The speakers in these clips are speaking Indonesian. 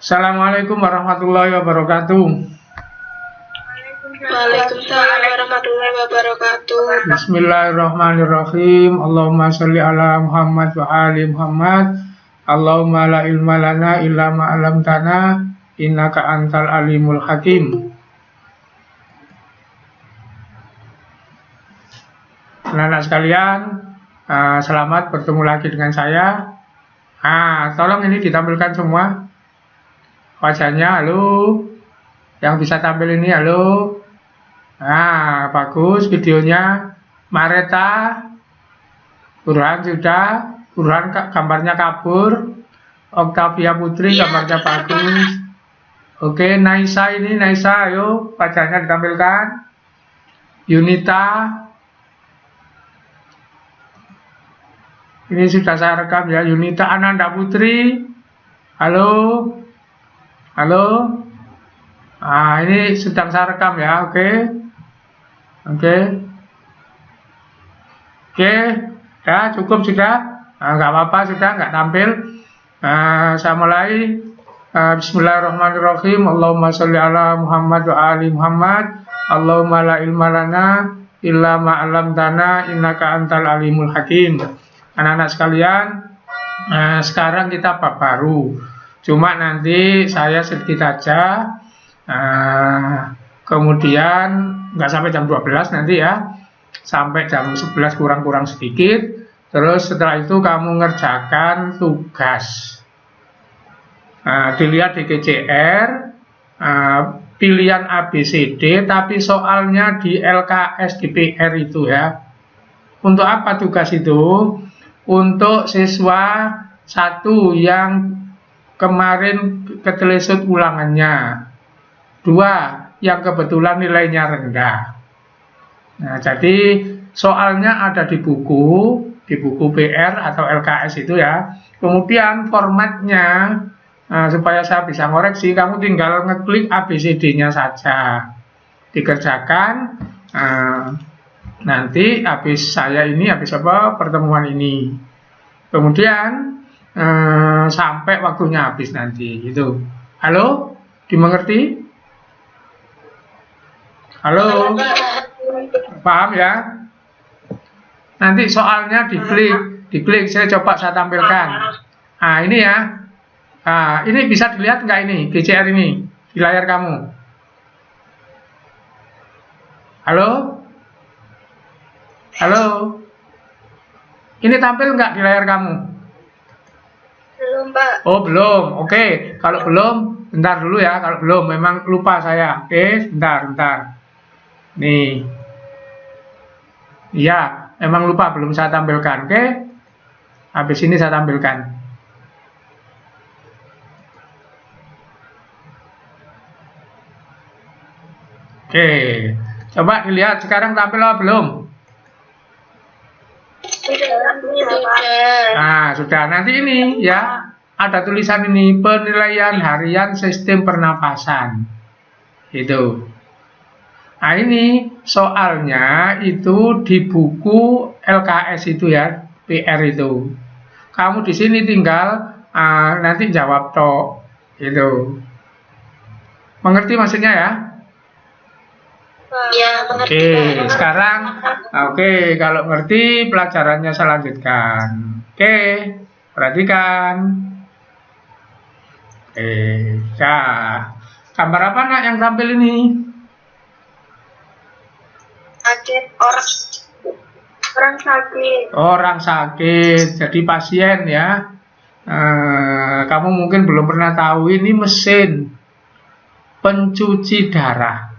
Assalamualaikum warahmatullahi wabarakatuh. Waalaikumsalam warahmatullahi wabarakatuh. Bismillahirrahmanirrahim. Allahumma sholli ala Muhammad wa ali Muhammad. Allahumma la ilma lana illa ma 'allamtana innaka antal alimul hakim. Anak-anak sekalian, selamat bertemu lagi dengan saya. Tolong ini ditampilkan semua wajahnya. Halo, yang bisa tampil ini, halo. Bagus videonya. Mareta, Burhan sudah. Burhan gambarnya kabur. Octavia Putri gambarnya bagus. Oke, Naisa ini, Naisa, ayo wajahnya ditampilkan. Yunita, ini sudah saya rekam ya. Yunita Ananda Putri, halo, halo. Ini sedang saya rekam ya. Oke. Ya cukup sudah. Nggak apa-apa, sudah nggak tampil. Saya mulai. Bismillahirrahmanirrahim. Allahumma sholli ala Muhammad wa ali Muhammad. Allahumma la ilma lana illa ma 'allamtana innaka antal alimul hakim. Anak-anak sekalian, sekarang kita bab baru. Cuma nanti saya sedikit aja. Kemudian nggak sampai jam 12 nanti ya. Sampai jam 11 kurang-kurang sedikit. Terus setelah itu kamu ngerjakan tugas. Dilihat di KCR, pilihan ABCD, tapi soalnya di LKS, di PR itu ya. Untuk apa tugas itu? Untuk siswa satu yang kemarin ketelesut ulangannya, dua yang kebetulan nilainya rendah. Jadi soalnya ada di buku PR atau LKS itu ya. Kemudian formatnya, supaya saya bisa ngoreksi, kamu tinggal ngeklik ABCD-nya saja, dikerjakan. Nanti habis pertemuan ini, kemudian sampai waktunya habis nanti gitu. Halo, dimengerti? Halo, paham ya? Nanti soalnya diklik, saya tampilkan. Ini ya. Ini bisa dilihat nggak ini GCR ini di layar kamu? Halo? Halo? Ini tampil nggak di layar kamu? Belum, Pak. Oh, belum. Oke, kalau belum, bentar dulu ya. Kalau belum, memang lupa saya. Oke, bentar. Nih. Iya, memang lupa, belum saya tampilkan. Oke? Habis ini saya tampilkan. Oke, coba dilihat sekarang tampil apa belum? Sudah. Nanti ini ya, ada tulisan ini, penilaian harian sistem pernapasan. Itu. Ini soalnya itu di buku LKS itu ya, PR itu. Kamu di sini tinggal nanti jawab toh, itu. Mengerti maksudnya ya? Ya, mengerti. Sekarang kalau ngerti pelajarannya saya lanjutkan. Perhatikan. Gambar apa nak yang tampil ini? Orang sakit, jadi pasien ya. Kamu mungkin belum pernah tahu, ini mesin pencuci darah.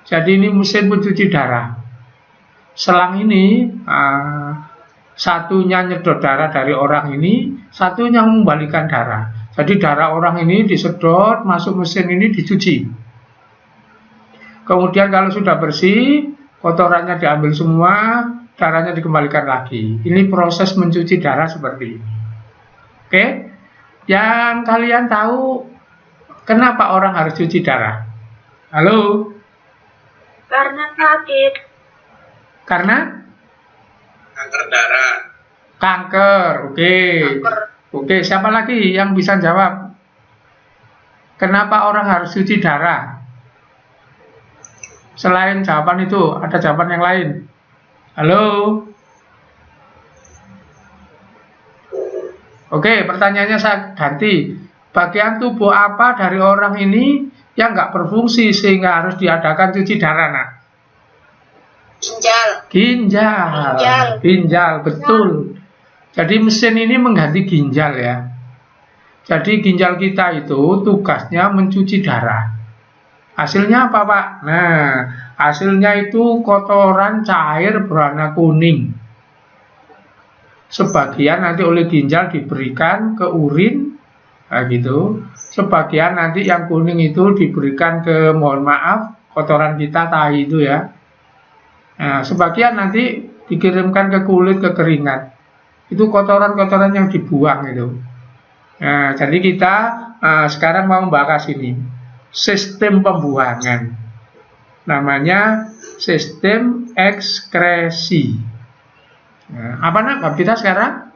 Jadi ini mesin pencuci darah. Selang ini satunya nyedot darah dari orang ini, satunya mengembalikan darah. Jadi darah orang ini disedot, masuk mesin ini dicuci. Kemudian kalau sudah bersih, kotorannya diambil semua, darahnya dikembalikan lagi. Ini proses mencuci darah seperti ini. Yang kalian tahu kenapa orang harus cuci darah? Halo? Karena sakit. Karena? Kanker darah. Kanker, oke. Oke, siapa lagi yang bisa jawab? Kenapa orang harus cuci darah? Selain jawaban itu, ada jawaban yang lain. Halo? Oke, pertanyaannya saya ganti. Bagian tubuh apa dari orang ini yang nggak berfungsi sehingga harus diadakan cuci darah, nak? Ginjal. Ginjal, betul. Jadi mesin ini mengganti ginjal ya. Jadi ginjal kita itu tugasnya mencuci darah. Hasilnya apa, Pak? Nah, hasilnya itu kotoran cair berwarna kuning. Sebagian nanti oleh ginjal diberikan ke urin, nah gitu. Sebagian nanti yang kuning itu diberikan ke, mohon maaf, kotoran kita tahi itu ya. Nah, sebagian nanti dikirimkan ke kulit, ke keringat. Itu kotoran-kotoran yang dibuang itu. Nah, jadi kita sekarang mau membahas ini, sistem pembuangan. Namanya sistem ekskresi. Nah, apa nak bab kita sekarang?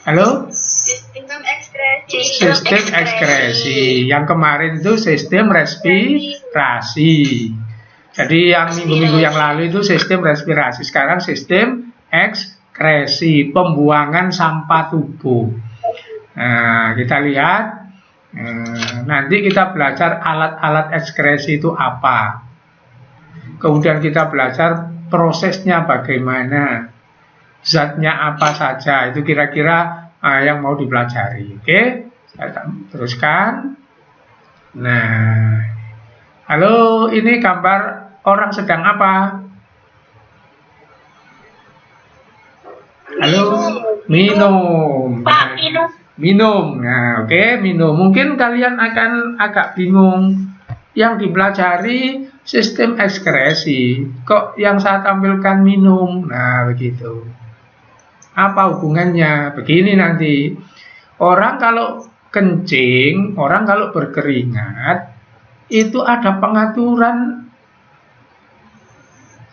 Halo? Sistem ekskresi. Sistem ekskresi. Yang kemarin itu sistem respirasi. Jadi yang minggu-minggu yang lalu itu sistem respirasi. Sekarang sistem ekskresi, pembuangan sampah tubuh. Nah, kita lihat. Nanti kita belajar alat-alat ekskresi itu apa. Kemudian kita belajar prosesnya bagaimana, zatnya apa saja, itu kira-kira yang mau dipelajari. Oke, saya teruskan. Nah, halo, ini gambar orang sedang apa? Halo, minum. Pak, minum. Minum. Nah, oke, minum. Mungkin kalian akan agak bingung. Yang dipelajari sistem ekskresi, kok yang saya tampilkan minum. Nah, begitu. Apa hubungannya? Begini nanti. Orang kalau kencing, orang kalau berkeringat, itu ada pengaturan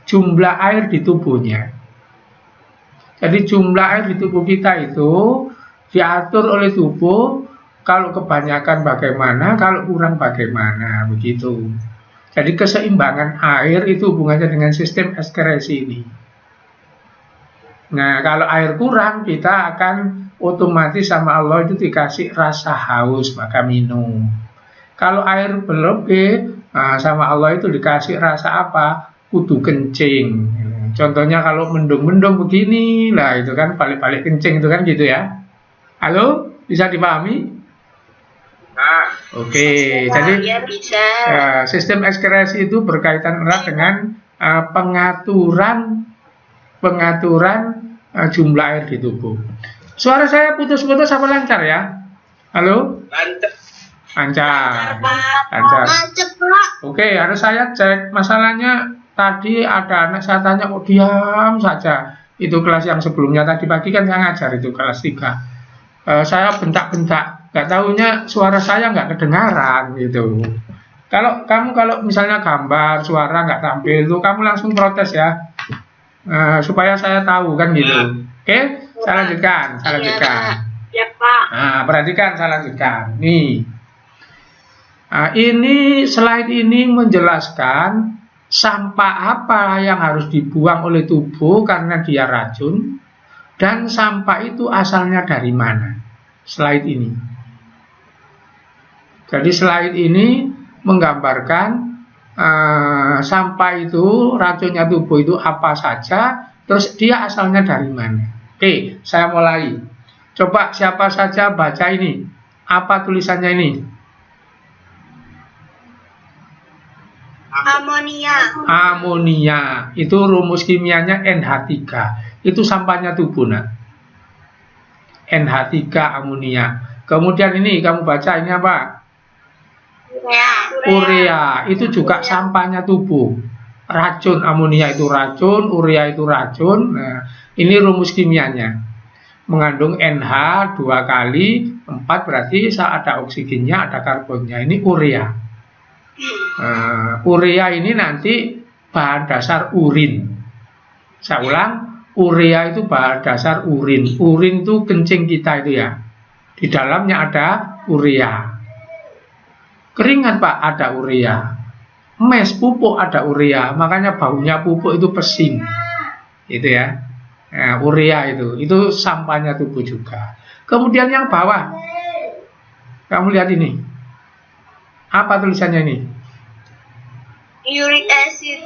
jumlah air di tubuhnya. Jadi jumlah air di tubuh kita itu diatur oleh tubuh. Kalau kebanyakan bagaimana, kalau kurang bagaimana, begitu. Jadi keseimbangan air itu hubungannya dengan sistem ekskresi ini. Nah, kalau air kurang, kita akan otomatis sama Allah itu dikasih rasa haus, maka minum. Kalau air berlebih, sama Allah itu dikasih rasa apa? Kudu kencing. Contohnya kalau mendung-mendung begini, lah itu kan balik-balik kencing itu kan gitu ya. Halo, bisa dipahami? Oke, jadi Ya, bisa. sistem ekskresi itu berkaitan erat dengan pengaturan jumlah air di tubuh. Suara saya putus-putus apa lancar ya? Halo? Lancar. Macet, Pak. Oke, harus saya cek. Masalahnya tadi ada anak saya tanya, kok diam saja. Itu kelas yang sebelumnya tadi pagi kan saya ngajar itu kelas 3. Saya bentak-bentak, nggak tahunya suara saya nggak kedengaran gitu. Kalau misalnya gambar suara nggak tampil itu kamu langsung protes ya, supaya saya tahu kan gitu. Oke, saya lanjutkan. Ya, Pak. Nah, perhatikan, saya lanjutkan. Nih, ini slide ini menjelaskan sampah apa yang harus dibuang oleh tubuh karena dia racun. Dan sampah itu asalnya dari mana? Slide ini. Jadi slide ini menggambarkan sampah itu, racunnya tubuh itu apa saja, terus dia asalnya dari mana. Oke, saya mulai. Coba siapa saja baca ini. Apa tulisannya ini? Amonia. Itu rumus kimianya NH3. Itu sampahnya tubuh, nah. NH3 amonia. Kemudian ini kamu baca ini apa? Urea. Itu juga sampahnya tubuh. Racun, amonia itu racun, urea itu racun. Nah, ini rumus kimianya. Mengandung NH 2 kali 4 berarti ada oksigennya, ada karbonnya. Ini urea. Urea ini nanti bahan dasar urin. Saya ulang. Urea itu bahan dasar urin. Urin itu kencing kita itu ya. Di dalamnya ada urea. Keringat Pak, ada urea. Mes, pupuk, ada urea. Makanya baunya pupuk itu pesing. Itu ya. Nah, urea itu sampahnya tubuh juga. Kemudian yang bawah, kamu lihat ini. Apa tulisannya ini? Uric acid.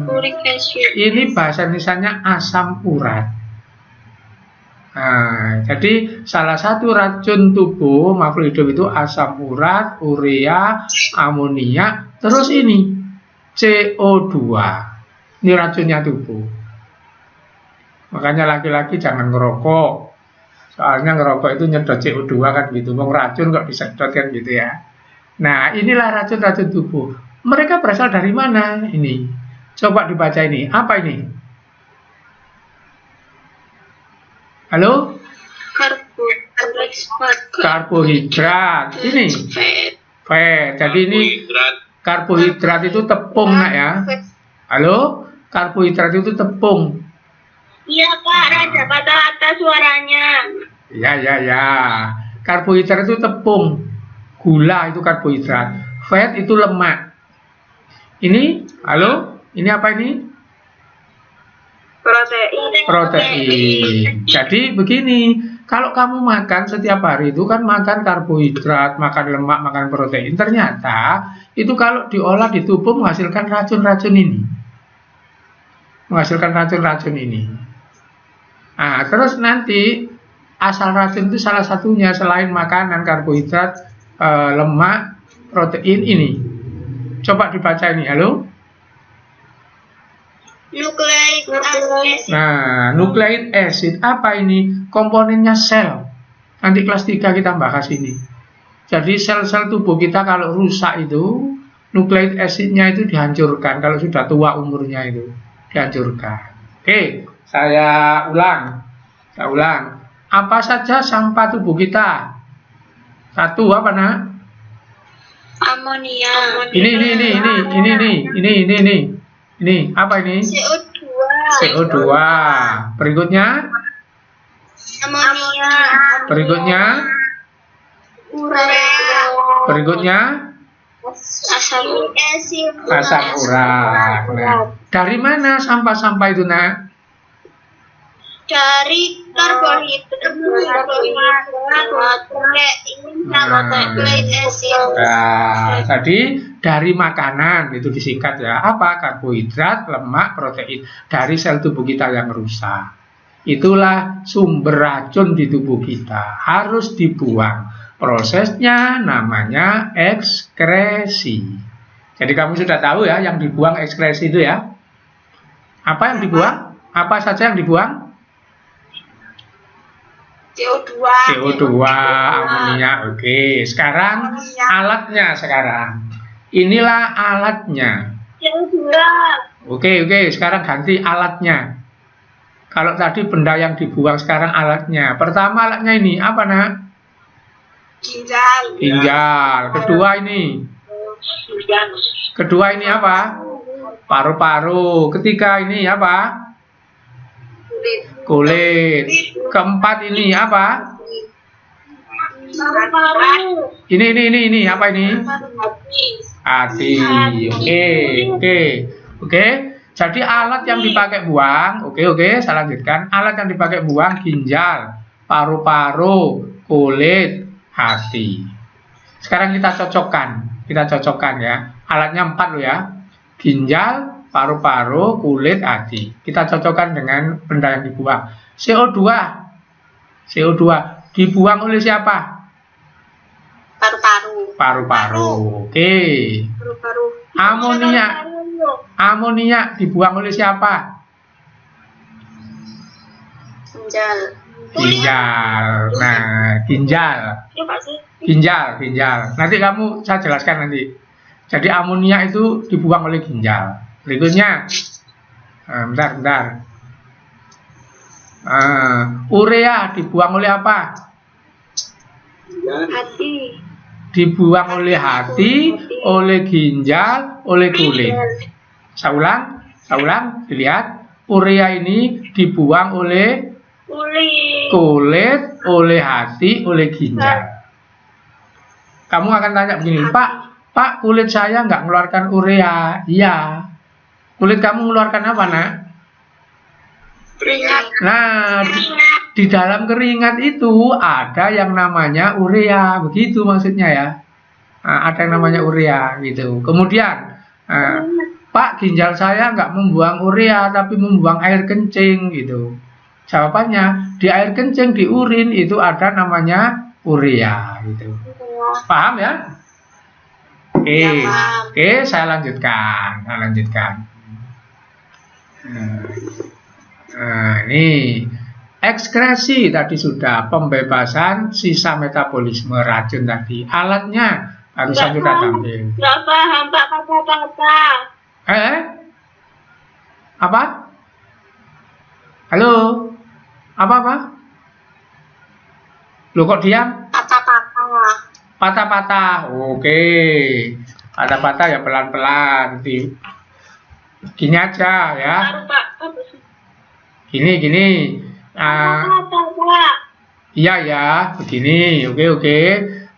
Uric acid. Ini bahasa Indonesianya asam urat. Nah, jadi salah satu racun tubuh makhluk hidup itu asam urat, urea, amonia, terus ini CO2. Ini racunnya tubuh. Makanya laki-laki jangan ngerokok. Soalnya ngerokok itu nyedot CO2 kan gitu. Mau racun kok bisa nyedot kan gitu ya. Nah, inilah racun-racun tubuh. Mereka berasal dari mana? Ini. Coba dibaca ini. Apa ini? Halo? Karbohidrat. Ini. Fat. Jadi ini karbohidrat itu tepung nak ya. Halo? Karbohidrat itu tepung. Iya Pak, Raja patah-patah suaranya. Ya. Karbohidrat itu tepung. Gula itu karbohidrat. Fat itu lemak. Ini, halo? Ini apa ini? Protein. Jadi begini, kalau kamu makan setiap hari itu kan makan karbohidrat, makan lemak, makan protein. Ternyata itu kalau diolah di tubuh menghasilkan racun-racun ini. Nah, terus nanti asal racun itu salah satunya selain makanan, karbohidrat, lemak, protein ini. Coba dibaca ini, halo? Nucleic acid. Nah, nucleic acid apa ini? Komponennya sel. Nanti kelas 3 kita bahas ini. Jadi sel-sel tubuh kita kalau rusak itu, nucleic acidnya itu dihancurkan. Kalau sudah tua umurnya itu dihancurkan. Oke, saya ulang. Apa saja sampah tubuh kita? Satu apa nak? Amonia. Ini apa ini? CO2. Berikutnya? Amonia. Berikutnya? Urea. Berikutnya? Asam urat. Nah, dari mana sampah-sampah itu nak? Dari karbohidrat, protein, nucleic acid. Nah, tadi dari makanan itu disingkat ya. Apa? Karbohidrat, lemak, protein dari sel tubuh kita yang rusak. Itulah sumber racun di tubuh kita. Harus dibuang. Prosesnya namanya ekskresi. Jadi kamu sudah tahu ya yang dibuang ekskresi itu ya. Apa yang dibuang? Apa saja yang dibuang? CO2, amonia. Oke, sekarang alatnya sekarang. Inilah alatnya. Oke, sekarang ganti alatnya. Kalau tadi benda yang dibuang, sekarang alatnya. Pertama alatnya ini apa nak? Ginjal. Kedua ini apa? Paru-paru. Ketiga ini apa? Kulit. Keempat ini apa? Ini apa ini? Hati. Oke. Jadi alat yang dipakai buang, oke, saya lanjutkan. Alat yang dipakai buang ginjal, paru-paru, kulit, hati. Sekarang kita cocokkan ya. Alatnya 4 loh ya. Ginjal, paru-paru, kulit, hati. Kita cocokkan dengan benda yang dibuang. CO2 dibuang oleh siapa? Paru-paru. Oke. Amonia dibuang oleh siapa? Ginjal. Nah, ginjal. Nanti saya jelaskan nanti. Jadi amonia itu dibuang oleh ginjal. Berikutnya, bentar. Urea dibuang oleh apa? Hati. Dibuang oleh hati, oleh ginjal, oleh kulit. Saya ulang, dilihat. Urea ini dibuang oleh kulit, oleh hati, oleh ginjal. Kamu akan tanya begini, Pak, kulit saya nggak mengeluarkan urea. Iya. Kulit kamu mengeluarkan apa, Nak? Keringat. Nah, Keringat. di dalam keringat itu ada yang namanya urea, begitu maksudnya ya. Nah, ada yang namanya urea gitu. Kemudian, Pak, ginjal saya nggak membuang urea tapi membuang air kencing gitu. Jawabannya, di air kencing, di urin itu ada namanya urea gitu. Paham ya? Oke, oke, saya lanjutkan. Nah, ini ekskresi tadi sudah, pembebasan sisa metabolisme racun tadi. Alatnya barusan sudah tampil. Nggak paham Pak kata-kata. Apa? Halo? Apa? Loh kok diam? Patah-patah. Patah-patah. Oke. Patah-patah ya pelan-pelan. Gini aja ya. Baru Pak. Apa sih? Gini. Patah Pak. Iya ya, begini. Oke.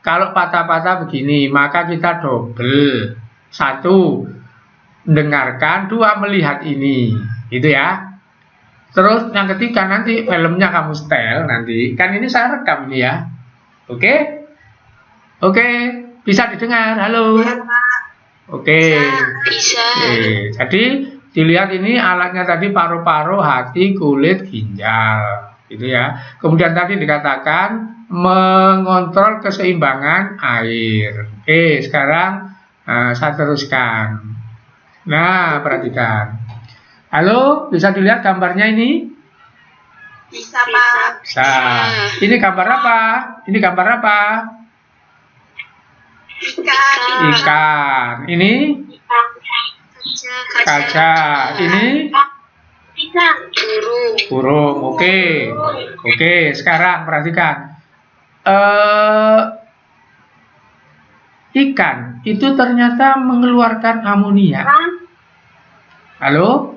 Kalau patah-patah begini, maka kita double. 1, dengarkan. 2, melihat ini. Gitu ya. Terus yang ketiga nanti filmnya kamu setel nanti. Kan ini saya rekam ini ya. Oke, bisa didengar. Halo. Oke. Bisa. Oke. Jadi dilihat ini alatnya tadi paru-paru, hati, kulit, ginjal, gitu ya. Kemudian tadi dikatakan mengontrol keseimbangan air. Oke, sekarang saya teruskan. Nah, perhatikan. Halo, bisa dilihat gambarnya ini? Bisa Pak. Bisa. Ini gambar apa? Ikan. Ini kaca. Ini Bisa. burung. Oke. Sekarang perhatikan. Ikan itu ternyata mengeluarkan amonia. Halo?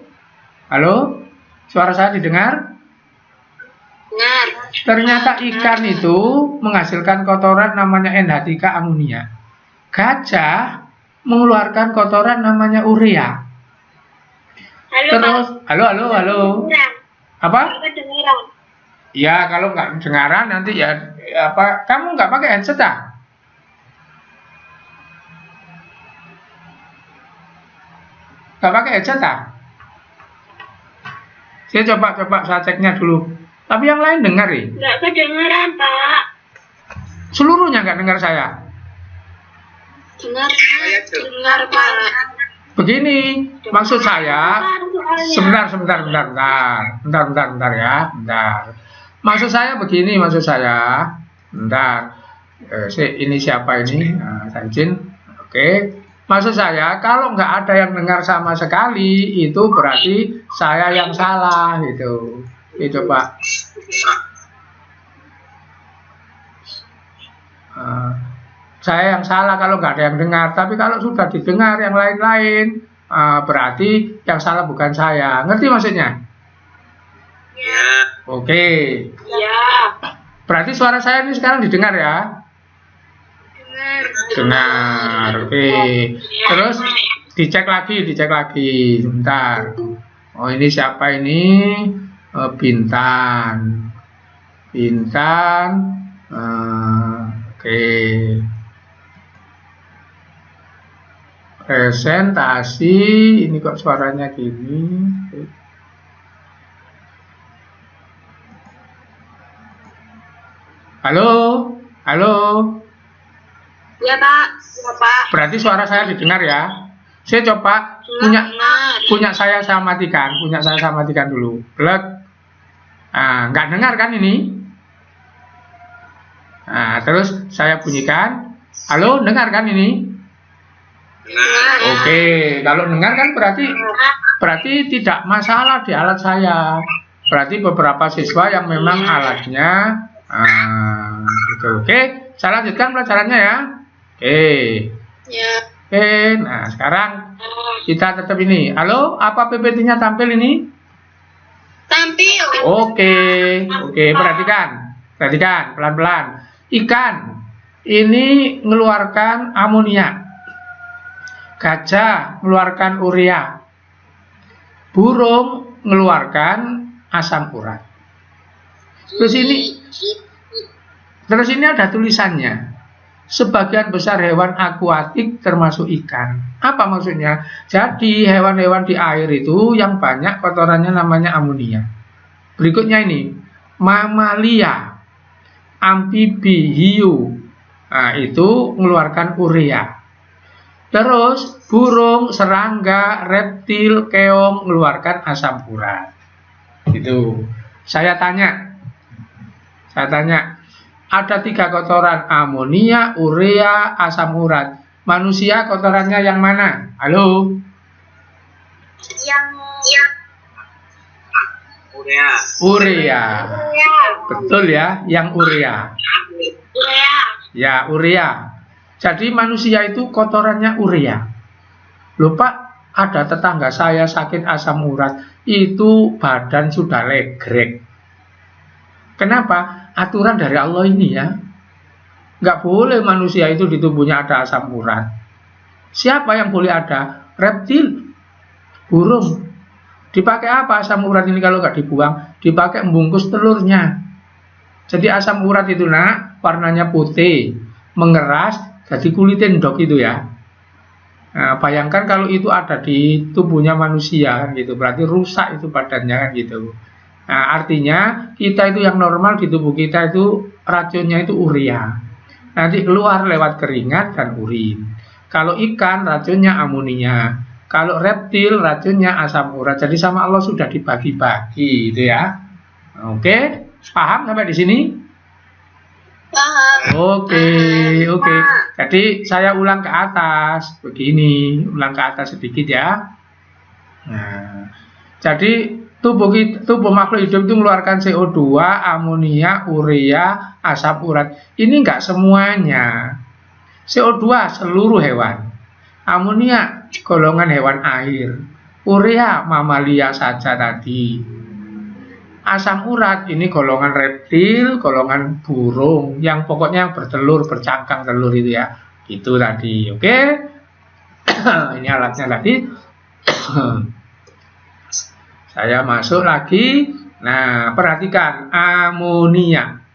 Suara saya didengar? Benar. Ternyata ikan itu menghasilkan kotoran namanya NH3 amonia. Gajah mengeluarkan kotoran namanya urea. Terus, halo. Apa? Kedengeran. Ya, kalau nggak dengaran nanti ya apa? Kamu nggak pakai headset ah? Nggak pakai headset ah? Saya coba saya ceknya dulu. Tapi yang lain dengar ya? Nggak kedengeran Pak. Seluruhnya nggak dengar saya. Dengar Pak. Begini, maksud saya. Sebentar ya. Maksud saya begini, Bentar. Ini siapa ini? Saya izin. Oke. Maksud saya, kalau nggak ada yang dengar sama sekali, itu berarti saya yang salah gitu. Coba. Saya yang salah kalau nggak ada yang dengar. Tapi kalau sudah didengar yang lain-lain, berarti yang salah bukan saya. Ngerti maksudnya? Ya. Oke. Ya. Berarti suara saya ini sekarang didengar ya? Dengar. Oke. Terus dicek lagi. Sebentar. Oh, ini siapa ini? Bintan. Oke. Presentasi. Ini kok suaranya gini? Halo. Ya Pak. Berarti suara saya didengar ya. Saya coba punya saya matikan dulu. Plek. Nggak dengar kan ini? Terus saya bunyikan. Halo, dengar kan ini? Dengar. Oke, kalau dengar kan berarti tidak masalah di alat saya. Berarti beberapa siswa yang memang alatnya gitu. Oke, saya lanjutkan pelajarannya ya. Ya. Nah sekarang kita tetap ini. Halo, apa PPT-nya tampil ini? Tampil. Oke, perhatikan pelan-pelan. Ikan ini mengeluarkan amonia. Gajah mengeluarkan urea. Burung mengeluarkan asam urat. Terus ini ada tulisannya. Sebagian besar hewan akuatik termasuk ikan. Apa maksudnya? Jadi hewan-hewan di air itu yang banyak kotorannya namanya amonia. Berikutnya ini, mamalia, amfibi, hiu. Nah, itu mengeluarkan urea. Terus burung, serangga, reptil, keong mengeluarkan asam urat. Itu. Saya tanya, ada 3 kotoran, amonia, urea, asam urat. Manusia kotorannya yang mana? Halo? Yang Urea. Urea. urea. Betul ya, yang urea. Urea. Ya, urea. Jadi manusia itu kotorannya urea. Lupa, ada tetangga saya sakit asam urat, itu badan sudah legrek. Kenapa? Aturan dari Allah ini ya. Nggak boleh manusia itu di tubuhnya ada asam urat. Siapa yang boleh ada? Reptil, burung. Dipakai apa asam urat ini kalau nggak dibuang? Dipakai membungkus telurnya. Jadi asam urat itu nak, warnanya putih, mengeras, jadi kulit endok itu ya. Nah, bayangkan kalau itu ada di tubuhnya manusia kan gitu, berarti rusak itu badannya kan gitu. Nah, artinya kita itu yang normal di tubuh kita itu racunnya itu urea. Nanti keluar lewat keringat dan urin. Kalau ikan racunnya amonia. Kalau reptil racunnya asam urat. Jadi sama Allah sudah dibagi-bagi gitu ya. Oke, paham sampai di sini? Paham. Oke. Jadi saya ulang ke atas begini, ulang ke atas sedikit ya. Nah, jadi tubuh makhluk hidup itu mengeluarkan CO2, amonia, urea, asam urat. Ini enggak semuanya. CO2 seluruh hewan. Amonia golongan hewan air. Urea mamalia saja tadi. Asam urat ini golongan reptil, golongan burung, yang pokoknya yang bertelur, bercangkang telur itu ya. Itu tadi, oke? Ini alatnya tadi. Saya masuk lagi. Nah, perhatikan, amonia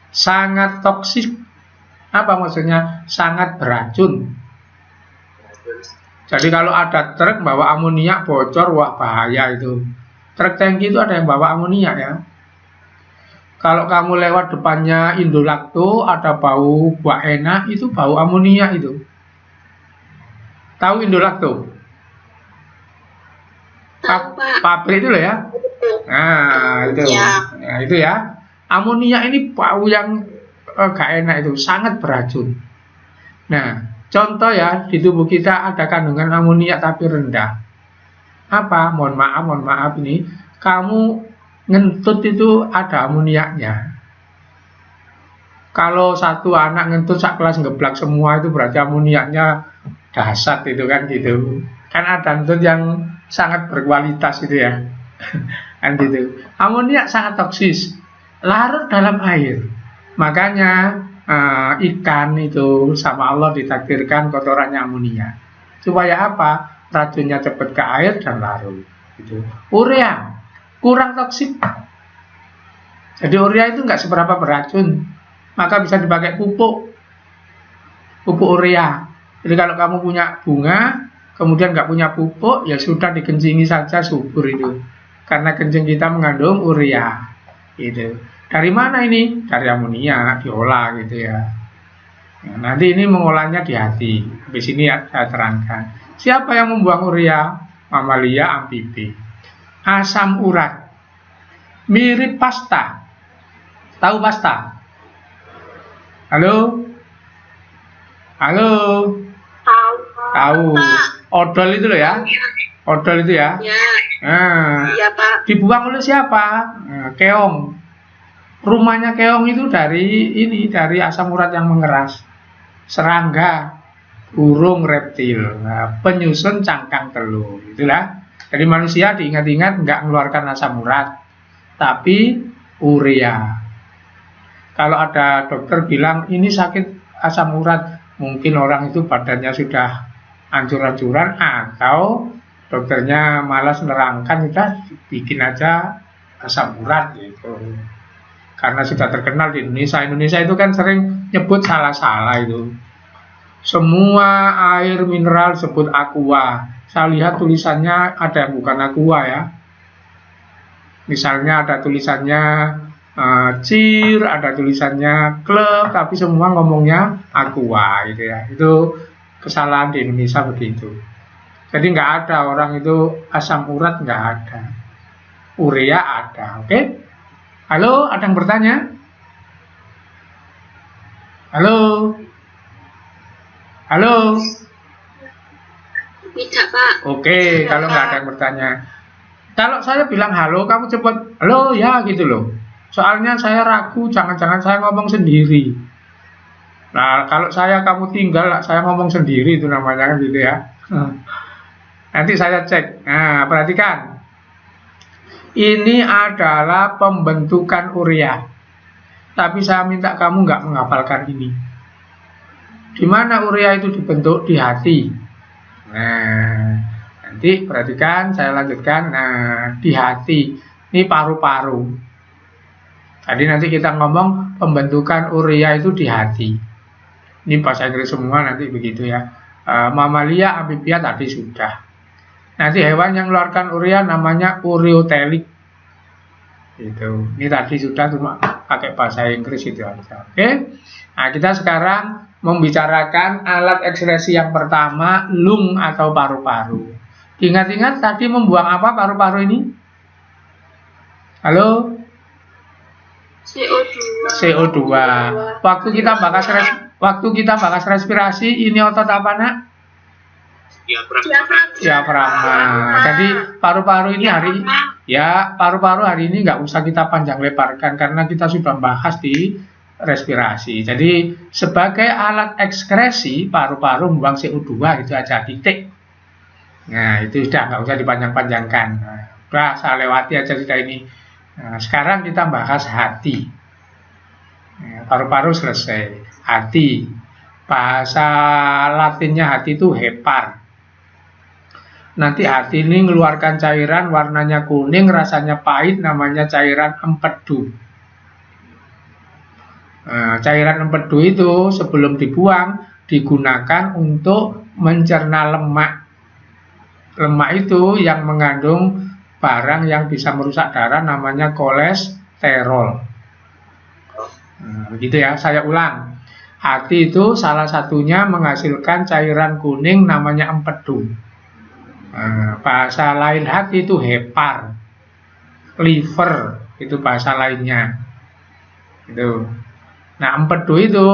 sangat toksik. Apa maksudnya? Sangat beracun. Jadi kalau ada truk bawa amonia bocor, wah bahaya itu. Truk tangki itu ada yang bawa amonia ya. Kalau kamu lewat depannya Indolakto, ada bau buah enak, itu bau amonia itu. Tahu Indolakto? Pabrik itu loh ya. Nah, itu. Ya. Nah, itu ya. Amonia ini bau yang gak enak itu, sangat beracun. Nah, contoh ya, di tubuh kita ada kandungan amonia tapi rendah. Apa? Mohon maaf ini. Kamu ngentut itu ada amoniaknya. Kalau satu anak ngentut sak kelas ngeblak semua itu berarti amoniaknya dahsyat itu kan gitu. Kan ada ngentut yang sangat berkualitas itu ya. Kan gitu. Amoniak sangat toksis. Larut dalam air. Makanya ikan itu sama Allah ditakdirkan kotorannya amonia. Supaya apa? Racunnya cepat ke air dan larut. Gitu. Urea kurang toksik. Jadi urea itu nggak seberapa beracun. Maka bisa dipakai pupuk urea. Jadi kalau kamu punya bunga, kemudian nggak punya pupuk, ya sudah dikencingi saja subur itu. Karena kencing kita mengandung urea. Gitu. Dari mana ini? Dari amonia, diolah gitu ya. Nah, nanti ini mengolahnya di hati. Habis ini ya, saya terangkan. Siapa yang membuang urea? Mamalia, amfibi. Asam urat. Mirip pasta. Tahu pasta? Halo? Halo? Tahu. Odol itu loh ya. Odol itu ya. Ya. Nah, Iya, Pak. dibuang oleh siapa? Nah, keong. Rumahnya keong itu dari asam urat yang mengeras. Serangga, burung, reptil, nah, penyusun cangkang telur. Itulah. Jadi manusia diingat-ingat nggak mengeluarkan asam urat, tapi urea. Kalau ada dokter bilang ini sakit asam urat? Mungkin orang itu badannya sudah hancur-hancuran atau dokternya malas nerangkan, kita bikin aja asam urat gitu. Karena sudah terkenal di Indonesia. Indonesia itu kan sering nyebut salah-salah itu. Semua air mineral sebut aqua. Saya lihat tulisannya ada yang bukan aqua ya. Misalnya ada tulisannya CIR, ada tulisannya klub, tapi semua ngomongnya aqua gitu ya. Itu kesalahan di Indonesia begitu. Jadi nggak ada orang itu asam urat, nggak ada. Urea ada, oke? Halo, ada yang bertanya? Halo? Halo? Tidak, Pak. Oke, kalau nggak ada yang bertanya. Kalau saya bilang halo, kamu cepat halo ya gitu loh. Soalnya saya ragu, jangan-jangan saya ngomong sendiri. Nah, kalau kamu tinggal, saya ngomong sendiri, itu namanya kan gitu ya. Nanti saya cek. Nah, perhatikan. Ini adalah pembentukan urea. Tapi saya minta kamu nggak menghafalkan ini. Di mana urea itu dibentuk? Di hati. Nah, nanti perhatikan, saya lanjutkan. Nah, di hati. Ini paru-paru. Jadi nanti kita ngomong pembentukan urea itu di hati. Ini bahasa Inggris semua nanti begitu ya. Mamalia, amfibia tadi sudah. Nanti hewan yang mengeluarkan urea namanya ureotelik. Itu. Ini tadi sudah, cuma pakai bahasa Inggris itu aja. Oke. Nah, kita sekarang membicarakan alat ekskresi yang pertama, lung atau paru-paru. Ingat-ingat tadi membuang apa paru-paru ini? Halo? CO2. CO2. Waktu kita bahas respirasi, ini otot apa nak? Diafragma. Jadi paru-paru ini paru-paru hari ini nggak usah kita panjang lebarkan karena kita sudah bahas di respirasi. Jadi sebagai alat ekskresi, paru-paru membuang CO2 itu aja, titik. Nah, itu sudah nggak usah dipanjang-panjangkan. Nah, udah saya lewati aja kita ini. Nah, sekarang kita bahas hati. Nah, paru-paru selesai. Hati. Bahasa Latinnya hati itu hepar. Nanti hati ini mengeluarkan cairan warnanya kuning, rasanya pahit, namanya cairan empedu. Nah, cairan empedu itu sebelum dibuang digunakan untuk mencerna lemak. Lemak itu yang mengandung barang yang bisa merusak darah, namanya kolesterol. Nah, begitu ya, saya ulang. Hati itu salah satunya menghasilkan cairan kuning namanya empedu. Nah, bahasa lain hati itu hepar, liver itu bahasa lainnya. Itu. Nah, empedu itu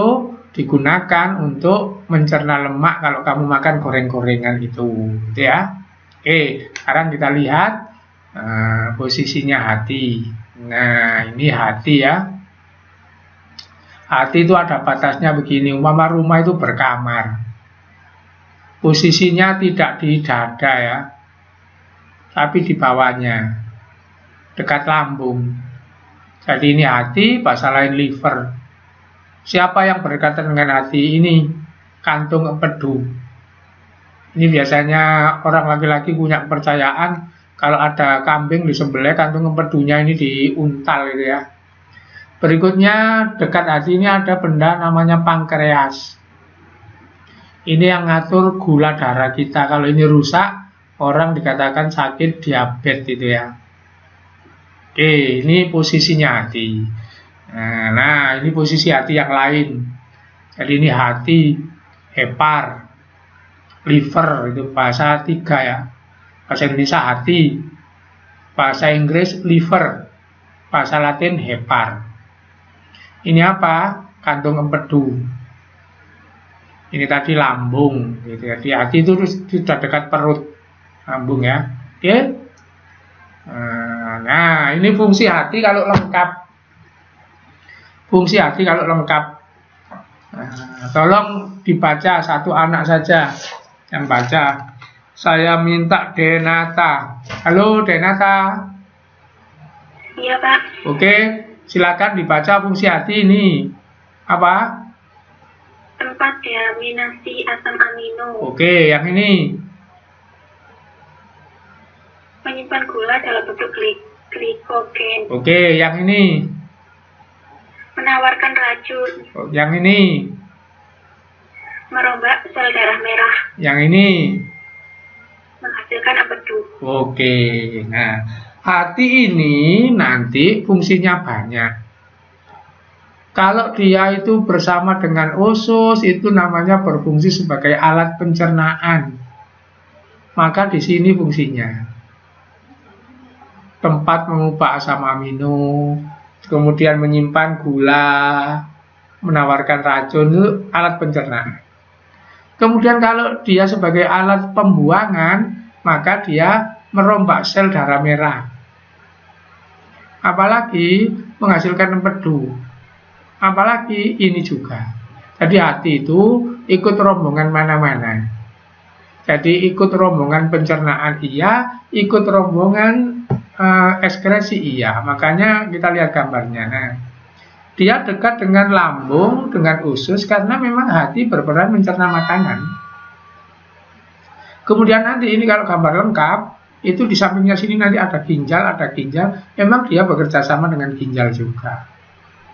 digunakan untuk mencerna lemak kalau kamu makan goreng-gorengan itu, gitu ya. Oke, sekarang kita lihat posisinya hati. Nah, ini hati ya. Hati itu ada batasnya begini. Umpama rumah itu berkamar. Posisinya tidak di dada ya, tapi di bawahnya, dekat lambung. Jadi ini hati, bahasa lain liver. Siapa yang berdekatan dengan hati ini? Kantung empedu. Ini biasanya orang laki-laki punya kepercayaan kalau ada kambing disembelih, kantung empedunya ini diuntal gitu ya. Berikutnya dekat hati ini ada benda namanya pankreas. Ini yang ngatur gula darah kita. Kalau ini rusak, orang dikatakan sakit diabetes gitu ya. Oke, ini posisinya hati. Nah, ini posisi hati yang lain. Jadi ini hati, hepar, liver, itu bahasa 3 ya. Bahasa Indonesia hati, bahasa Inggris liver, bahasa Latin hepar. Ini apa? Kantung empedu. Ini tadi lambung, gitu ya. Di hati itu sudah dekat perut, lambung ya. Oke. Nah, ini fungsi hati kalau lengkap. Fungsi hati kalau lengkap. Nah, tolong dibaca satu anak saja yang baca. Saya minta Denata. Halo Denata. Iya, Pak. Oke, silakan dibaca fungsi hati ini. Apa? tempat deaminasi asam amino, Oke, yang ini. menyimpan gula dalam bentuk glikogen, Oke, yang ini. menawarkan racun, Yang ini. merombak sel darah merah, Yang ini. menghasilkan empedu. Oke, nah hati ini nanti fungsinya banyak. Kalau dia itu bersama dengan usus, itu namanya berfungsi sebagai alat pencernaan. Maka di sini fungsinya tempat mengubah asam amino, kemudian menyimpan gula, menawarkan racun, itu alat pencernaan. Kemudian kalau dia sebagai alat pembuangan, maka dia merombak sel darah merah. Apalagi menghasilkan empedu. Apalagi ini juga. Jadi hati itu ikut rombongan mana-mana. Jadi ikut rombongan pencernaan iya, ikut rombongan ekskresi iya. Makanya kita lihat gambarnya. Nah, dia dekat dengan lambung, dengan usus, karena memang hati berperan mencerna makanan. Kemudian nanti ini kalau gambar lengkap, itu di sampingnya sini nanti ada ginjal, memang dia bekerja sama dengan ginjal juga.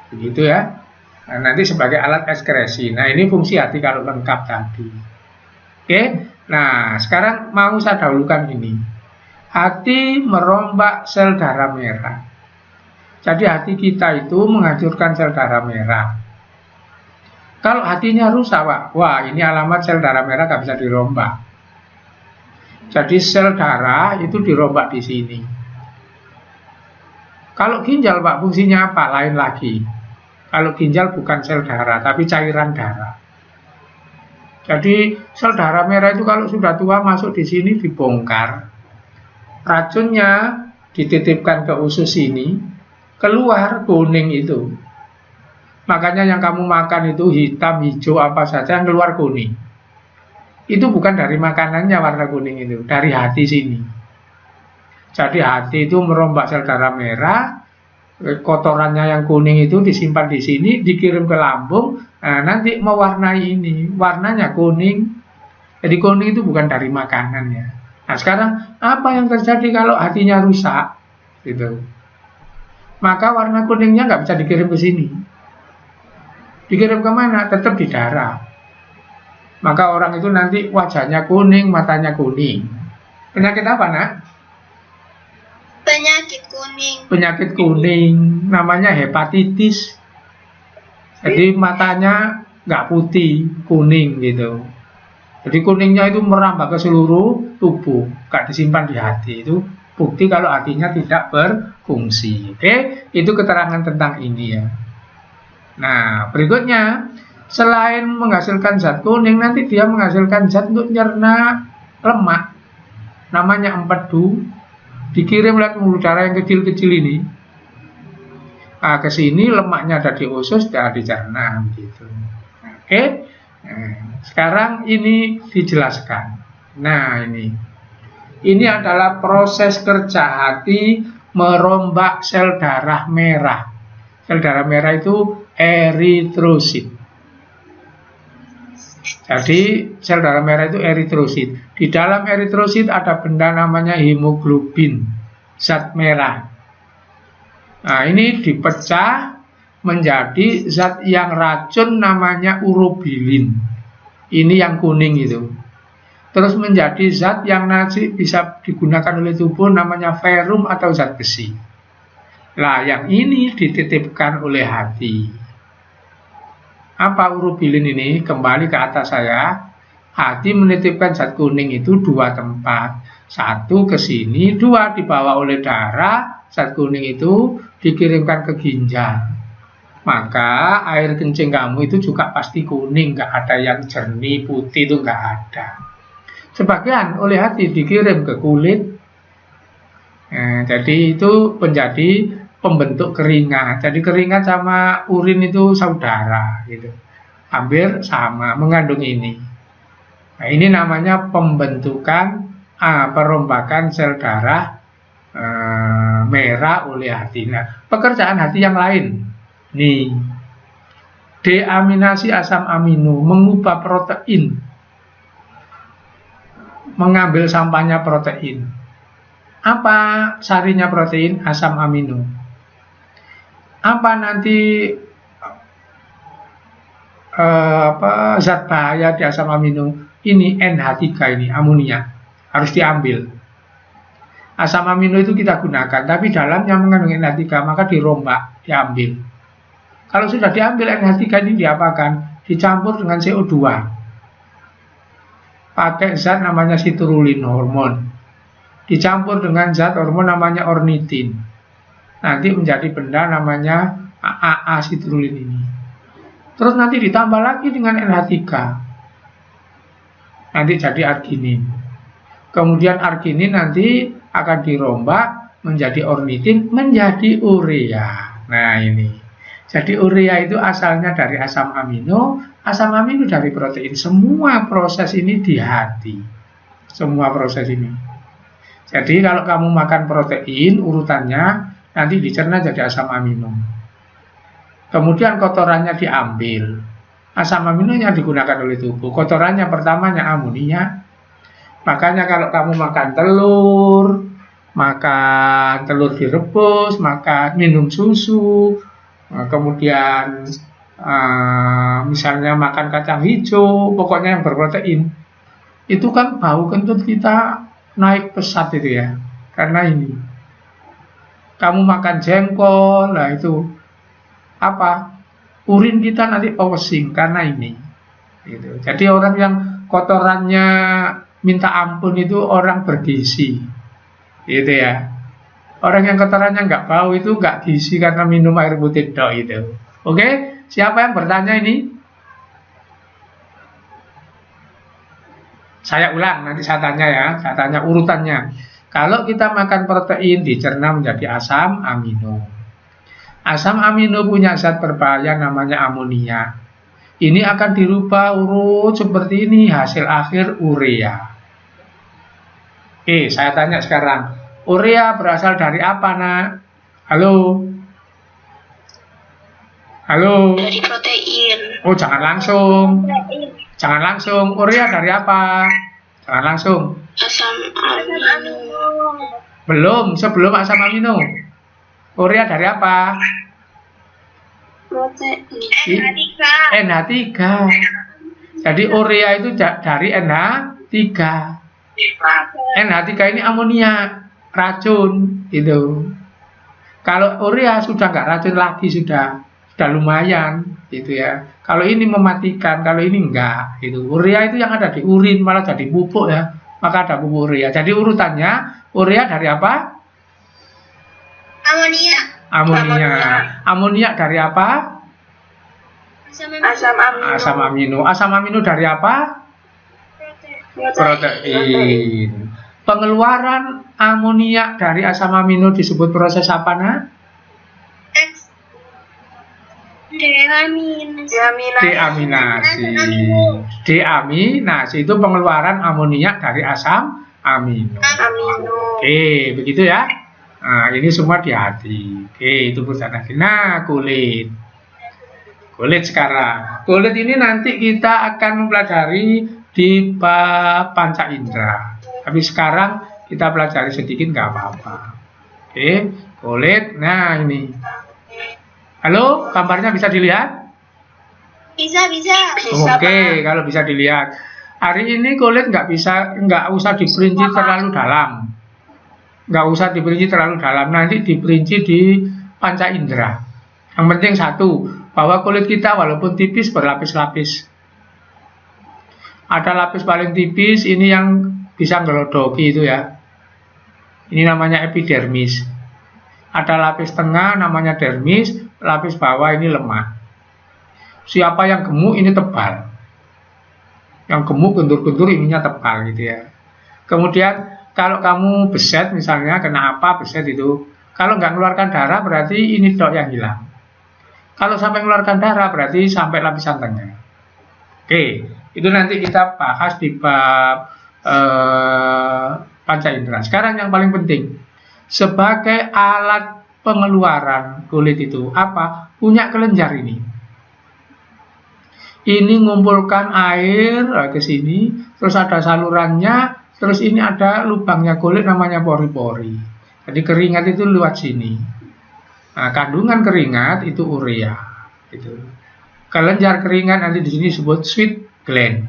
Begitu ya. Nah, nanti sebagai alat ekskresi. Nah, ini fungsi hati kalau lengkap tadi. Oke. Nah, sekarang mau saya dahulukan ini. Hati merombak sel darah merah. Jadi hati kita itu menghancurkan sel darah merah. Kalau hatinya rusak, Pak, wah ini alamat sel darah merah nggak bisa dirombak. Jadi sel darah itu dirombak di sini. Kalau ginjal, Pak, fungsinya apa? Lain lagi. Kalau ginjal bukan sel darah, tapi cairan darah. Jadi sel darah merah itu kalau sudah tua masuk di sini dibongkar. Racunnya dititipkan ke usus ini, keluar kuning itu. Makanya yang kamu makan itu hitam, hijau, apa saja yang keluar kuning. Itu bukan dari makanannya warna kuning itu, dari hati sini. Jadi hati itu merombak sel darah merah, kotorannya yang kuning itu disimpan di sini, dikirim ke lambung, nah nanti mewarnai ini, warnanya kuning. Jadi kuning itu bukan dari makanannya. Nah sekarang apa yang terjadi kalau hatinya rusak? Gitu. Maka warna kuningnya nggak bisa dikirim ke sini. Dikirim ke mana? Tetap di darah. Maka orang itu nanti wajahnya kuning, matanya kuning. Penyakit apa, Nak? Penyakit kuning. Penyakit kuning, namanya hepatitis. Jadi matanya nggak putih, kuning gitu. Jadi kuningnya itu merambah ke seluruh tubuh, nggak disimpan di hati. Itu bukti kalau hatinya tidak berfungsi. Oke, itu keterangan tentang ini ya. Nah, berikutnya, selain menghasilkan zat kuning, nanti dia menghasilkan zat untuk nyerna lemak. Namanya empedu, dikirim lewat pembuluh darah yang kecil-kecil ini. Nah, ke sini lemaknya ada di usus, dan dicerna gitu. Oke. Nah, sekarang ini dijelaskan. Nah, ini adalah proses kerja hati merombak sel darah merah. Sel darah merah itu eritrosit. Jadi sel darah merah itu eritrosit. Di dalam eritrosit ada benda namanya hemoglobin, zat merah. Nah, ini dipecah menjadi zat yang racun namanya urobilin. Ini yang kuning itu. Terus menjadi zat yang nanti bisa digunakan oleh tubuh namanya ferum atau zat besi. Nah, yang ini dititipkan oleh hati. Apa urobilin ini? Kembali ke atas saya. Hati menitipkan zat kuning itu dua tempat. Satu ke sini, dua dibawa oleh darah. Zat kuning itu dikirimkan ke ginjal. Maka air kencing kamu itu juga pasti kuning, nggak ada yang jernih, putih, itu nggak ada. Sebagian oleh hati dikirim ke kulit. Nah, jadi itu menjadi pembentuk keringat. Jadi keringat sama urin itu saudara, gitu. Hampir sama, mengandung ini. Nah, ini namanya pembentukan, perombakan sel darah merah oleh hati. Nah, pekerjaan hati yang lain. Nih, Deaminasi asam amino, mengubah protein, mengambil sampahnya protein. Apa sarinya protein? Asam amino. Apa nanti zat bahaya di asam amino? Ini NH3 ini, amonia. Harus diambil. Asam amino itu kita gunakan, tapi dalamnya mengandung NH3, maka dirombak, diambil. Kalau sudah diambil NH3 ini diapakan? Dicampur dengan CO2. Pakai zat namanya citrulline hormon. Dicampur dengan zat hormon namanya ornitin. Nanti menjadi benda namanya AAA citrulline ini. Terus nanti ditambah lagi dengan NH3. Nanti jadi arginin. Kemudian arginin nanti akan dirombak menjadi ornitin, menjadi urea. Nah ini. Jadi urea itu asalnya dari asam amino dari protein. Semua proses ini di hati. Semua proses ini. Jadi kalau kamu makan protein, urutannya nanti dicerna jadi asam amino. Kemudian kotorannya diambil. Asam aminonya digunakan oleh tubuh. Kotorannya pertamanya amonia. Makanya kalau kamu makan telur direbus, minum susu, kemudian misalnya makan kacang hijau, pokoknya yang berprotein, itu kan bau kentut kita naik pesat itu ya, karena ini. Kamu makan jengkol, nah itu apa? Urin kita nanti powesing karena ini. Gitu. Jadi orang yang kotorannya minta ampun itu orang bergizi, gitu ya. Orang yang kotorannya nggak bau itu nggak gizi karena minum air putih dok itu. Oke, siapa yang bertanya ini? Saya ulang, nanti saya tanya ya. Saya tanya urutannya. Kalau kita makan protein dicerna menjadi asam amino. Asam amino punya zat berbahaya namanya amonia. Ini akan dirubah urut seperti ini, hasil akhir urea. Oke, saya tanya sekarang. Urea berasal dari apa, nak? Halo? Halo? Dari protein. Oh, jangan langsung. Jangan langsung. Urea dari apa? Jangan langsung. Asam amino. Belum, sebelum asam amino. Urea dari apa? Protein. NH3. Jadi urea itu dari NH3. NH3 ini amonia. Racun itu. Kalau urea sudah nggak racun lagi, sudah lumayan gitu ya. Kalau ini mematikan, kalau ini enggak gitu. Urea itu yang ada di urin malah jadi pupuk ya. Maka ada pupuk urea. Jadi urutannya urea dari apa? Amonia dari apa? Asam amino. Asam amino dari apa? Protein. Pengeluaran amonia dari asam amino disebut proses apa, nak? Deaminasi. Deaminasi itu pengeluaran amonia dari asam amino. Oke, begitu ya. Nah, ini semua di hati. Oke, itu pusat hati. Nah, kulit. Kulit sekarang. Kulit ini nanti kita akan mempelajari di bab panca indera. Tapi sekarang kita pelajari sedikit nggak apa-apa. Oke, kulit. Nah ini. Halo, gambarnya bisa dilihat? Bisa. Oke, kalau bisa dilihat. Hari ini kulit nggak usah diperinci terlalu dalam. Nggak usah diperinci terlalu dalam. Nanti diperinci di panca indera. Yang penting satu, bahwa kulit kita walaupun tipis berlapis-lapis. Ada lapis paling tipis, ini yang bisa ngelodoki itu ya. Ini namanya epidermis. Ada lapis tengah namanya dermis, lapis bawah ini lemak. Siapa yang gemuk ini tebal. Yang gemuk gendur-gendur ininya tebal gitu ya. Kemudian kalau kamu beset misalnya, kena apa beset itu, kalau nggak mengeluarkan darah berarti ini dok yang hilang. Kalau sampai mengeluarkan darah berarti sampai lapisan tengah. Oke, itu nanti kita bahas di bab panca indera. Sekarang yang paling penting, sebagai alat pengeluaran kulit itu apa? Punya kelenjar ini. ini ngumpulkan air ke sini, terus ada salurannya, terus ini ada lubangnya kulit namanya pori-pori. Jadi keringat itu lewat sini. Nah, kandungan keringat itu urea. Gitu. Kelenjar keringat nanti di sini disebut sweat gland.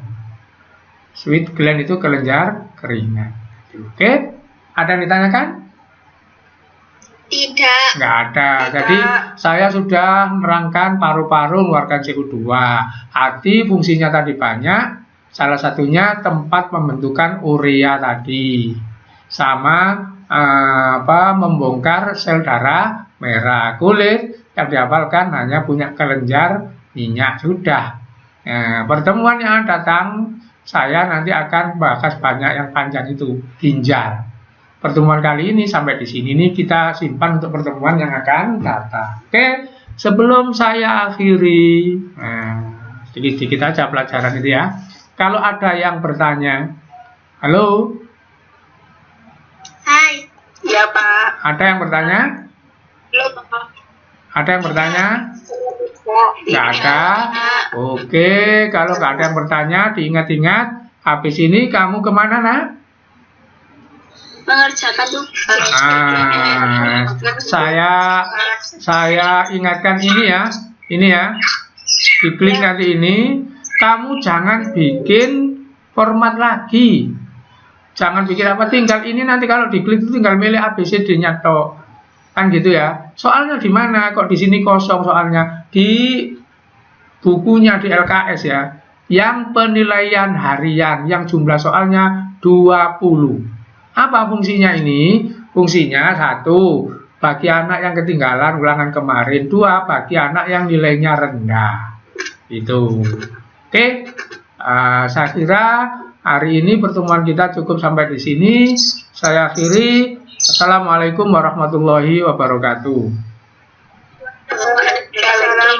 Sweat gland itu kelenjar keringat. Oke, ada yang ditanyakan? Tidak. Nggak ada. Jadi saya sudah merangkan paru-paru mengeluarkan CO2. Hati fungsinya tadi banyak. Salah satunya tempat pembentukan urea tadi. Sama membongkar sel darah merah. Kulit yang dihafalkan hanya punya kelenjar minyak. Sudah. Nah, pertemuan yang datang saya nanti akan bahas banyak yang panjang itu ginjal. Pertemuan kali ini sampai di sini nih kita simpan untuk pertemuan yang akan datang. Oke, sebelum saya akhiri, sedikit-sedikit aja pelajaran itu ya. Kalau ada yang bertanya, halo? Hai. Ya, Pak. Ada yang bertanya? Halo, Pak. Ada yang bertanya? Nggak ada? Oke, kalau nggak ada yang bertanya, diingat-ingat, habis ini kamu kemana, nak? Mengerjakan tugas. Saya ingatkan ini ya, diklik nanti ini, kamu jangan bikin format lagi, jangan bikin apa, tinggal ini nanti kalau diklik itu tinggal milih ABCD-nya toh, kan gitu ya. Soalnya di mana kok di sini kosong soalnya di bukunya di LKS ya, yang penilaian harian yang jumlah soalnya 20. Apa fungsinya ini? Fungsinya 1, bagi anak yang ketinggalan ulangan kemarin. 2, bagi anak yang nilainya rendah. Itu. Oke. Saya kira hari ini pertemuan kita cukup sampai di sini. Saya akhiri. Assalamualaikum warahmatullahi wabarakatuh.